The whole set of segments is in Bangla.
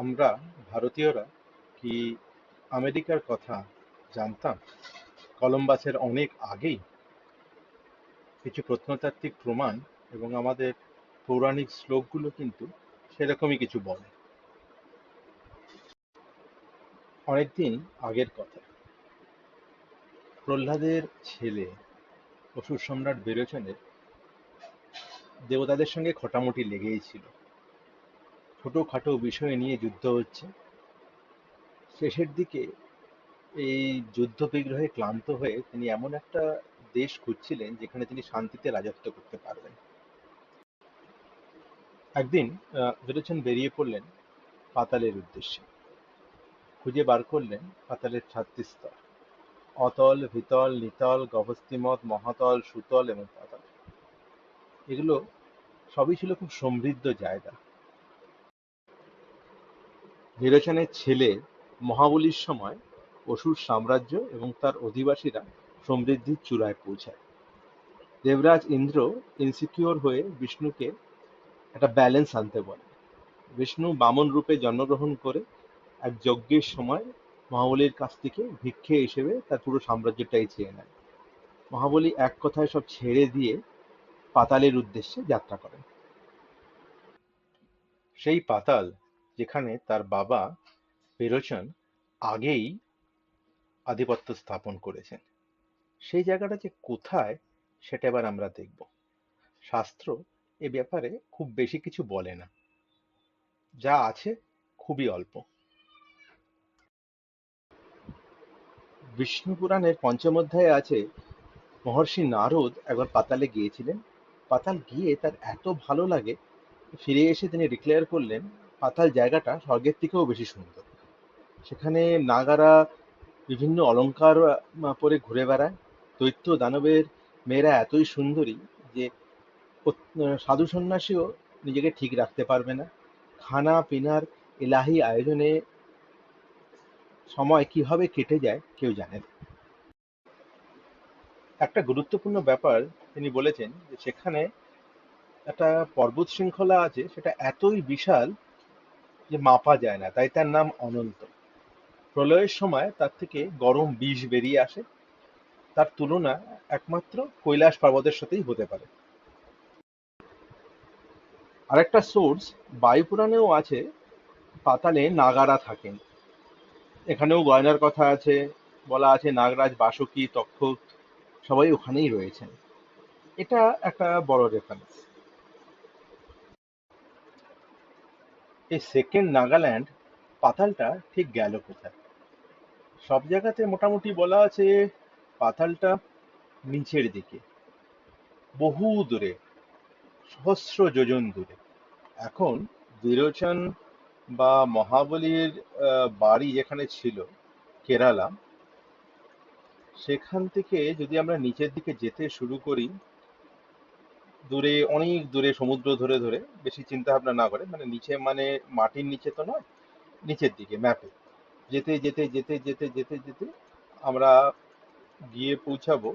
আমরা ভারতীয়রা কি আমেরিকার কথা জানতাম কলম্বাসের অনেক আগেই? কিছু প্রত্নতাত্ত্বিক প্রমাণ এবং আমাদের পৌরাণিক শ্লোকগুলো কিন্তু সেরকমই কিছু বলে। অনেকদিন আগের কথা, প্রহ্লাদের ছেলে অসুর সম্রাট বিরোচনের দেবতাদের সঙ্গে খটামটি লেগেই ছিল। ছোটখাটো বিষয় নিয়ে যুদ্ধ হচ্ছে। শেষের দিকে এই যুদ্ধ বিগ্রহে ক্লান্ত হয়ে তিনি এমন একটা দেশ খুঁজছিলেন যেখানে তিনি শান্তিতে রাজত্ব করতে পারবেন। একদিন বিরোচন বেরিয়ে পড়লেন পাতালের উদ্দেশ্যে। খুঁজে বার করলেন পাতালের 6টি স্তর: অতল, ভিতল, নিতল, গভস্তিমত, মহাতল, সুতল এবং পাতাল। এগুলো সবই ছিল খুব সমৃদ্ধ জায়গা। বিরোচনের ছেলে মহাবলীর সময় অসুর সাম্রাজ্য এবং তার অধিবাসীরা সমৃদ্ধির চূড়ায় পৌঁছায়। দেবরাজ ইন্দ্র ইনসিকিউর হয়ে বিষ্ণুকে একটা ব্যালেন্স আনতে বলে। বিষ্ণু বামন রূপে জন্মগ্রহণ করে এক যজ্ঞের সময় মহাবলীর কাছ থেকে ভিক্ষে হিসেবে তার পুরো সাম্রাজ্যটাই চেয়ে নেন। মহাবলী এক কথায় সব ছেড়ে দিয়ে পাতালের উদ্দেশ্যে যাত্রা করেন। সেই পাতাল যেখানে তার বাবা বিরোচন আগেই আধিপত্য স্থাপন করেছেন, সেই জায়গাটা যে কোথায় সেটা এবার আমরা দেখব। শাস্ত্র এ ব্যাপারে খুব বেশি কিছু বলে না, যা আছে খুবই অল্প। বিষ্ণু পুরাণের পঞ্চম অধ্যায়ে আছে মহর্ষি নারদ একবার পাতালে গিয়েছিলেন। পাতাল গিয়ে তার এত ভালো লাগে, ফিরে এসে তিনি ডিক্লেয়ার করলেন পাতাল জায়গাটা স্বর্গের থেকেও বেশি সুন্দর। সেখানে নাগারা বিভিন্ন অলংকার পরে ঘুরে বেড়ায়। দৈত্য দানবের মেয়েরা এতই সুন্দরী যে সাধু সন্ন্যাসীও নিজেকে ঠিক রাখতে পারবে না। খানা পিনার এলাহি আয়োজনে সময় কিভাবে কেটে যায় কেউ জানে না। একটা গুরুত্বপূর্ণ ব্যাপার তিনি বলেছেন যে সেখানে একটা পর্বত শৃঙ্খলা আছে, সেটা এতই বিশাল যে মাপা যায় না, তাই তার নাম অনন্ত। প্রলয়ের সময় তার থেকে গরম বিষ বেরিয়ে আসে, তার তুলনা একমাত্র কৈলাস পর্বতের সাথেই হতে পারে। আরেকটা সোর্স বায়ুপুরাণেও আছে, পাতালে নাগারা থাকেন। এখানেও গয়নার কথা আছে, বলা আছে নাগরাজ বাসুকী তক্ষক সবাই ওখানেই রয়েছেন। এটা একটা বড় রেফারেন্স। এই সেকেন্ড নাগাল্যান্ড পাতালটা ঠিক গেল কোথায়? সব জায়গাতে মোটামুটি বলা আছে পাতালটা নিচের দিকে, বহু দূরে, সহস্র যোজন দূরে। এখন বিরোচন বা মহাবলীর বাড়ি যেখানে ছিল কেরালা, সেখান থেকে যদি আমরা নিচের দিকে যেতে শুরু করি, দূরে অনেক দূরে সমুদ্র ধরে ধরে, বেশি চিন্তা ভাবনা না করে, মানে নিচে মানে মাটির নিচে তো নয়, নিচের দিকে ম্যাপে যেতে যেতে যেতে যেতে যেতে যেতে আমরা গিয়ে পৌঁছাবো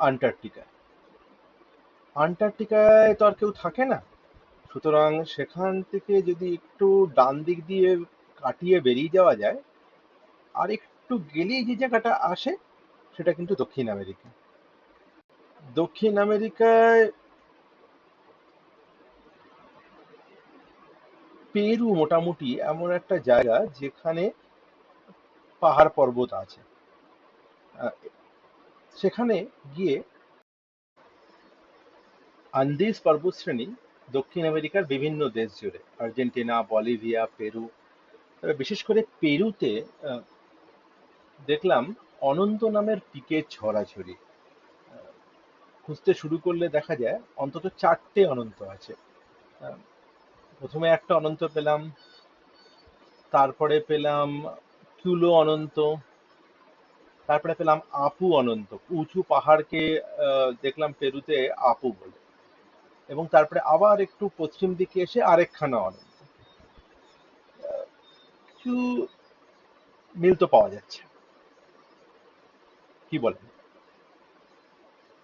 আন্টার্কটিকায়। আন্টার্কটিকায় তো আর কেউ থাকে না, সুতরাং সেখান থেকে যদি একটু ডান দিক দিয়ে কাটিয়ে বেরিয়ে যাওয়া যায়, আর একটু গেলেই যে জায়গাটা আসে সেটা কিন্তু দক্ষিণ আমেরিকা। দক্ষিণ আমেরিকায় পেরু মোটামুটি এমন একটা জায়গা যেখানে পাহাড় পর্বত আছে। আহ, সেখানে গিয়ে আন্দিজ পর্বতশ্রেণী দক্ষিণ আমেরিকার বিভিন্ন দেশ জুড়ে, আর্জেন্টিনা, বলিভিয়া, পেরু। তবে বিশেষ করে পেরুতে আহ, দেখলাম অনন্ত নামের পিকের ছড়াছড়ি। খুঁজতে শুরু করলে দেখা যায় অন্তত 4টে অনন্ত আছে। আহ, প্রথমে একটা অনন্ত পেলাম, তারপরে পেলাম চুলো অনন্ত, তারপরে পেলাম আপু অনন্ত। উঁচু পাহাড়কে দেখলাম পেরুতে আপু বলে। এবং তারপরে আবার একটু পশ্চিম দিকে এসে আরেকখানা অনন্ত। কিছু মিল তো পাওয়া যাচ্ছে, কি বলেন?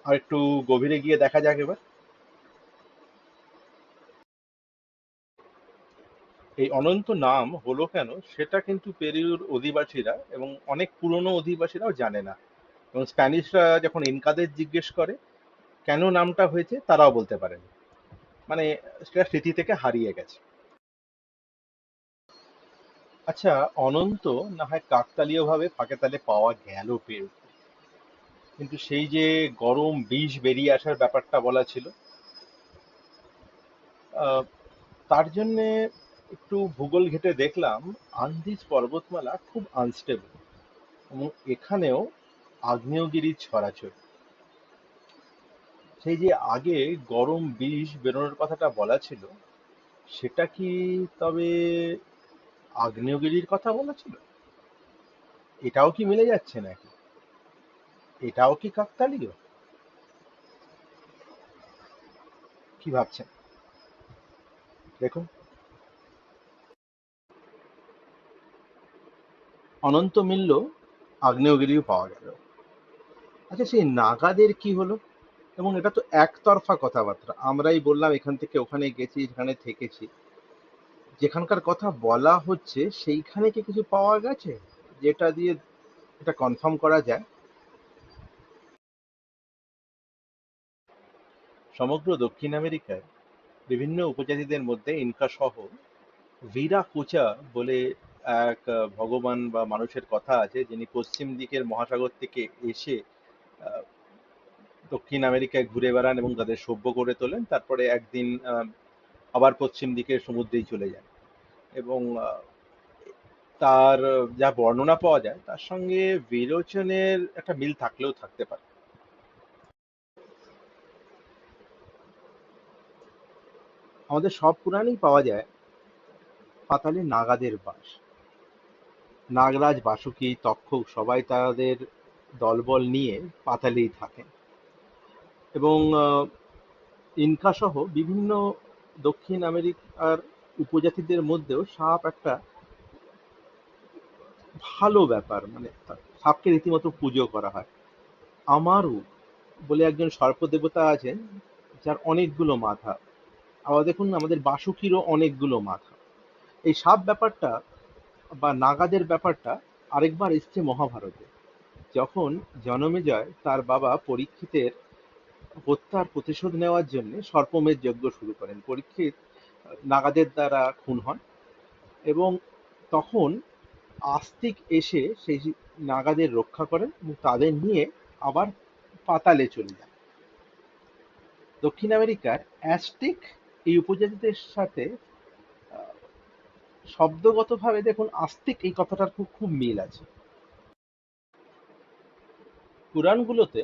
আর একটু গভীরে গিয়ে দেখা যাক এবার। এই অনন্ত নাম হলো কেন সেটা কিন্তু পেরুর অধিবাসীরা এবং অনেক পুরনো অধিবাসীরাও জানে না, এবং স্প্যানিশরা যখন ইনকাদের জিজ্ঞেস করে কেন নামটা হয়েছে তারাও বলতে পারেন, মানে সেটা স্মৃতি থেকে হারিয়ে গেছে। আচ্ছা, অনন্ত না হয় কাকতালীয় ভাবে ফাঁকে তালে পাওয়া গেল পেরু, কিন্তু সেই যে গরম বিষ বেরিয়ে আসার ব্যাপারটা বলা ছিল, আহ, তার জন্যে একটু ভূগোল ঘেঁটে দেখলাম আন্দিজ পর্বতমালা খুব আনস্টেবল, এবং এখানেও আগ্নেয়গিরির ছড়াছড়ি। সেই যে আগে গরম বিষ বেরোনোর কথাটা বলা ছিল, সেটা কি তবে আগ্নেয়গিরির কথা বলা ছিল? এটাও কি মিলে যাচ্ছে নাকি? এটাও কি কাকতালীয়? কি ভাবছেন? দেখুন, অনন্ত মিলল, আগ্নেয়গিরিও পাওয়া গেল। আচ্ছা, সেই নাগাদের কি হলো? এবং এটা তো একতরফা কথাবার্তা, আমরাই বললাম এখান থেকে ওখানে গেছি, এখানে থেকেছি। যেখানকার কথা বলা হচ্ছে সেইখানে কি কিছু পাওয়া গেছে যেটা দিয়ে এটা কনফার্ম করা যায়? সমগ্র দক্ষিণ আমেরিকায় বিভিন্ন উপজাতিদের মধ্যে ইনকা সহ ভিরা কোচা বলে এক ভগবান বা মানুষের কথা আছে, যিনি পশ্চিম দিকের মহাসাগর থেকে এসে আহ, দক্ষিণ আমেরিকায় ঘুরে বেড়ান এবং তাদের সভ্য করে তোলেন, তারপরে একদিন আবার পশ্চিম দিকের সমুদ্রেই চলে যান। এবং তার যা বর্ণনা পাওয়া যায় তার সঙ্গে বিরোচনের একটা মিল থাকলেও থাকতে পারে। আমাদের সব পুরাণেই পাওয়া যায় পাতালে নাগাদের বাস। নাগরাজ, বাসুকি, তক্ষক সবাই তাদের দলবল নিয়ে পাতালেই থাকেন। এবং ইনকা সহ বিভিন্ন দক্ষিণ আমেরিকার উপজাতিদের মধ্যেও সাপ একটা ভালো ব্যাপার, মানে সাপকে রীতিমতো পুজো করা হয়। আমারু বলে একজন সর্প দেবতা আছেন, যার অনেকগুলো মাথা। আবার দেখুন, আমাদের বাসুকিরও অনেকগুলো মাথা। এই সাপ ব্যাপারটা বা নাগাদের ব্যাপারটা আরেকবার এসছে মহাভারতে, যখন জনমেজয় তার বাবা পরীক্ষিতের হত্যার প্রতিশোধ নেওয়ার জন্য সর্পমেধ যজ্ঞ শুরু করেন। পরীক্ষিত নাগাদের দ্বারা খুন হন, এবং তখন আস্তিক এসে সেই নাগাদের রক্ষা করেন এবং তাদের নিয়ে আবার পাতালে চলে যান। দক্ষিণ আমেরিকার অ্যাজটেক এই উপজাতিদের সাথে আহ, শব্দগতভাবে দেখুন আস্তিক এই কথাটার খুব খুব মিল আছে। পুরাণগুলোতে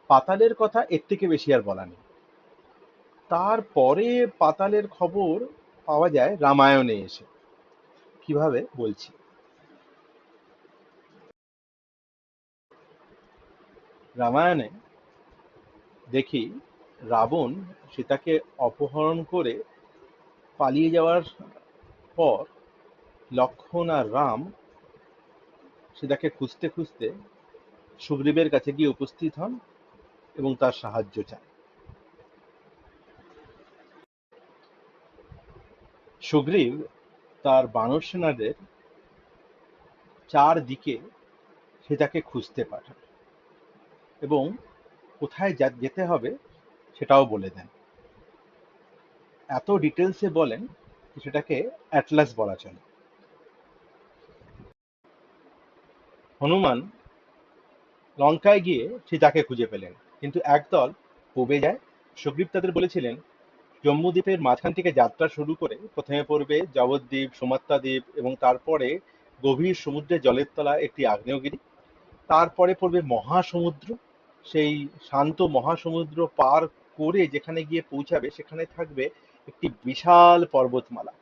পাতালের কথা এর থেকে বেশি আর বলা নেই। তারপরে পাতালের খবর পাওয়া যায় রামায়ণে এসে। কিভাবে বলছি। রামায়ণে দেখি রাবণ সীতাকে অপহরণ করে পালিয়ে যাওয়ার পর লক্ষ্মণ আর রাম সীতাকে খুঁজতে খুঁজতে সুগ্রীবের কাছে গিয়ে উপস্থিত হন এবং তার সাহায্য চান। সুগ্রীব তার বানর সেনাদের চারদিকে সীতাকে খুঁজতে পাঠান এবং কোথায় যেতে হবে সেটাও বলে দেন। এত ডিটেলসে বলেন যে সেটাকে অ্যাটলাস বলা চলে। হনুমান লঙ্কায় গিয়ে সীতাকে খুঁজে পেলেন, কিন্তু একদল পূবে যায়। সুগ্রীব তাদের বলেছিলেন জম্বুদ্বীপের মাঝখান থেকে যাত্রা শুরু করে প্রথমে পড়বে জগদ্বীপ, সুমাত্রা দ্বীপ, এবং তারপরে গভীর সমুদ্রে জলের তলায় একটি আগ্নেয়গিরি। তারপরে পড়বে মহাসমুদ্র। সেই শান্ত মহাসমুদ্র পার করে যেখানে গিয়ে পৌঁছাবে সেখানে থাকবে একটি বিশাল পর্বতমালা,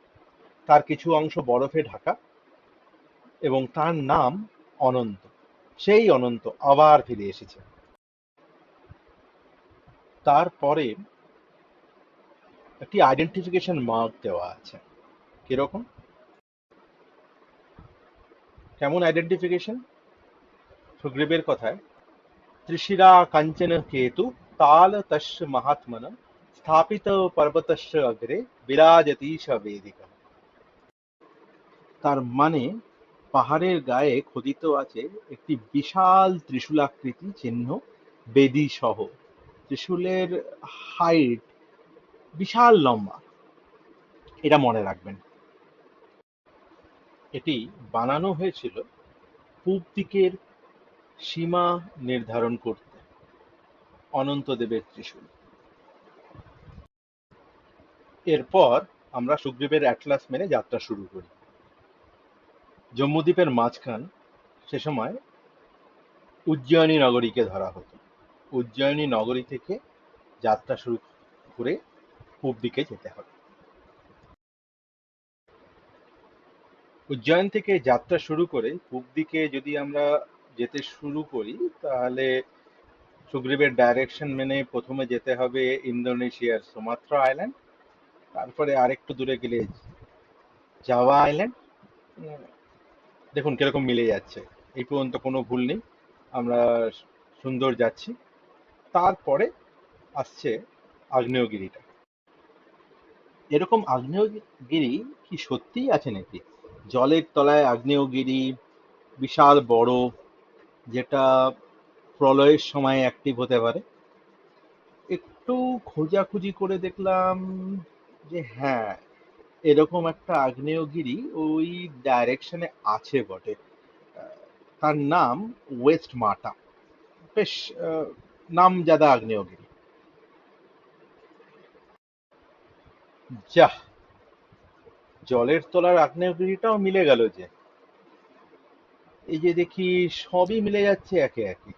তার কিছু অংশ বরফে ঢাকা, এবং তার নাম অনন্ত। সেই অনন্ত আবার ফিরে এসেছে। তারপরে একটি আইডেন্টিফিকেশন মার্ক দেওয়া আছে। কিরকম? কেমন আইডেন্টিফিকেশন? সুগ্রীবের কথায় ত্রিশিরা কাঞ্চন কেতু তাল তস্য মহাত্মন স্থাপিত পর্বতস্য অগ্রে বিরাজতি স বেদিকা। তার মানে পাহাড়ের গায়ে খোদিত আছে একটি বিশাল ত্রিশূলাকৃতি চিহ্ন, বেদী সহ। ত্রিশূলের হাইট বিশাল লম্বা, এটা মনে রাখবেন। এটি বানানো হয়েছিল পূব দিকের সীমা নির্ধারণ করতে, অনন্তদেবের ত্রিশূল। এরপর আমরা সুগ্রীবের অ্যাটলাস মেনে যাত্রা শুরু করি। জম্মুদ্বীপের মাঝখান, সে সময় উজ্জয়িনী নগরীকে ধরা হতো। উজ্জয়িনী নগরী থেকে যাত্রা শুরু করে পূব দিকে যেতে হবে। উজ্জয়ন থেকে যাত্রা শুরু করে পূব দিকে যদি আমরা যেতে শুরু করি, তাহলে সুগ্রীবের ডাইরেকশন মেনে প্রথমে যেতে হবে ইন্দোনেশিয়ার সুমাত্রা আইল্যান্ড, তারপরে আরেকটু দূরে গেলে জাভা আইল্যান্ড। দেখুন কিরকম মিলে যাচ্ছে, এই পর্যন্ত কোনো ভুল নেই, আমরা সুন্দর যাচ্ছি। তারপরে আসছে আগ্নেয়গিরিটা। এরকম আগ্নেয়গিরি কি সত্যিই আছে নাকি? জলের তলায় আগ্নেয়গিরি, বিশাল বড়, যেটা প্রলয়ের সময় অ্যাক্টিভ হতে পারে। একটু খোঁজাখুঁজি করে দেখলাম যে হ্যাঁ, এরকম একটা আগ্নেয়গিরি ওই ডাইরেকশনে আছে বটে। তার নাম ওয়েস্ট মাটা। বেশ নামজাদা আগ্নেয়গিরি। যাহ, জলের তলার আগ্নেয়গিরিটাও মিলে গেল যে। এই যে দেখি সবই মিলে যাচ্ছে একে একে,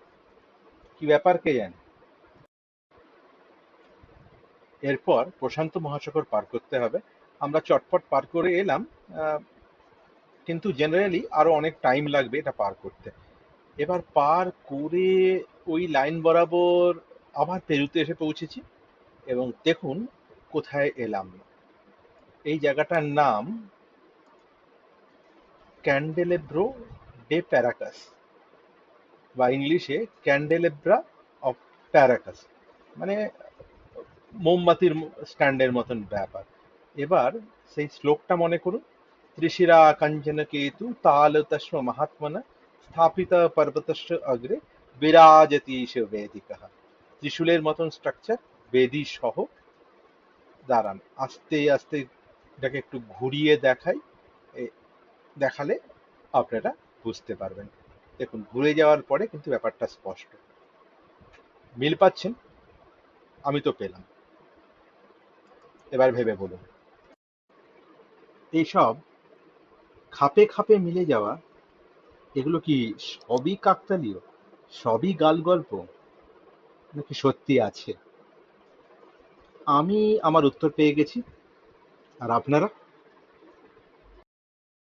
কি ব্যাপার কে জানে। এরপর প্রশান্ত মহাসাগর পার করতে হবে। আমরা চটপট পার করে এলাম, কিন্তু জেনারেলি আরো অনেক টাইম লাগবে এটা পার করতে। এবার পার করে ওই লাইন বরাবর আবার পেরুতে এসে পৌঁছেছি, এবং দেখুন কোথায় এলাম। এই জায়গাটার নাম ক্যান্ডেলেব্রো ডে প্যারাকাস, বা ইংলিশে ক্যান্ডেলেব্রা অফ প্যারাকাস, মানে মোমবাতির স্ট্যান্ডের মতন ব্যাপার। এবার সেই শ্লোকটা মনে করুন। ত্রিশিরা কাঞ্চন কেতু তালতস্ম মহাত্মনা স্থাপিত পর্বতস্য অগ্রে বিরাজতীশ বেদিকা। ত্রিশূলের মতন স্ট্রাকচার, বেদি সহ। দাঁড়ান, আস্তে আস্তে এটাকে একটু ঘুরিয়ে দেখাই, দেখালে আপনারা বুঝতে পারবেন। দেখুন ঘুরে যাওয়ার পরে কিন্তু ব্যাপারটা স্পষ্ট। মিল পাচ্ছেন? আমি তো পেলাম। এবার ভেবে বলুন, এইসব খাপে খাপে মিলে যাওয়া, এগুলো কি সবই কাকতালীয়, সবই গাল গল্প, নাকি সত্যি আছে? আমি আমার উত্তর পেয়ে গেছি, আর আপনারা?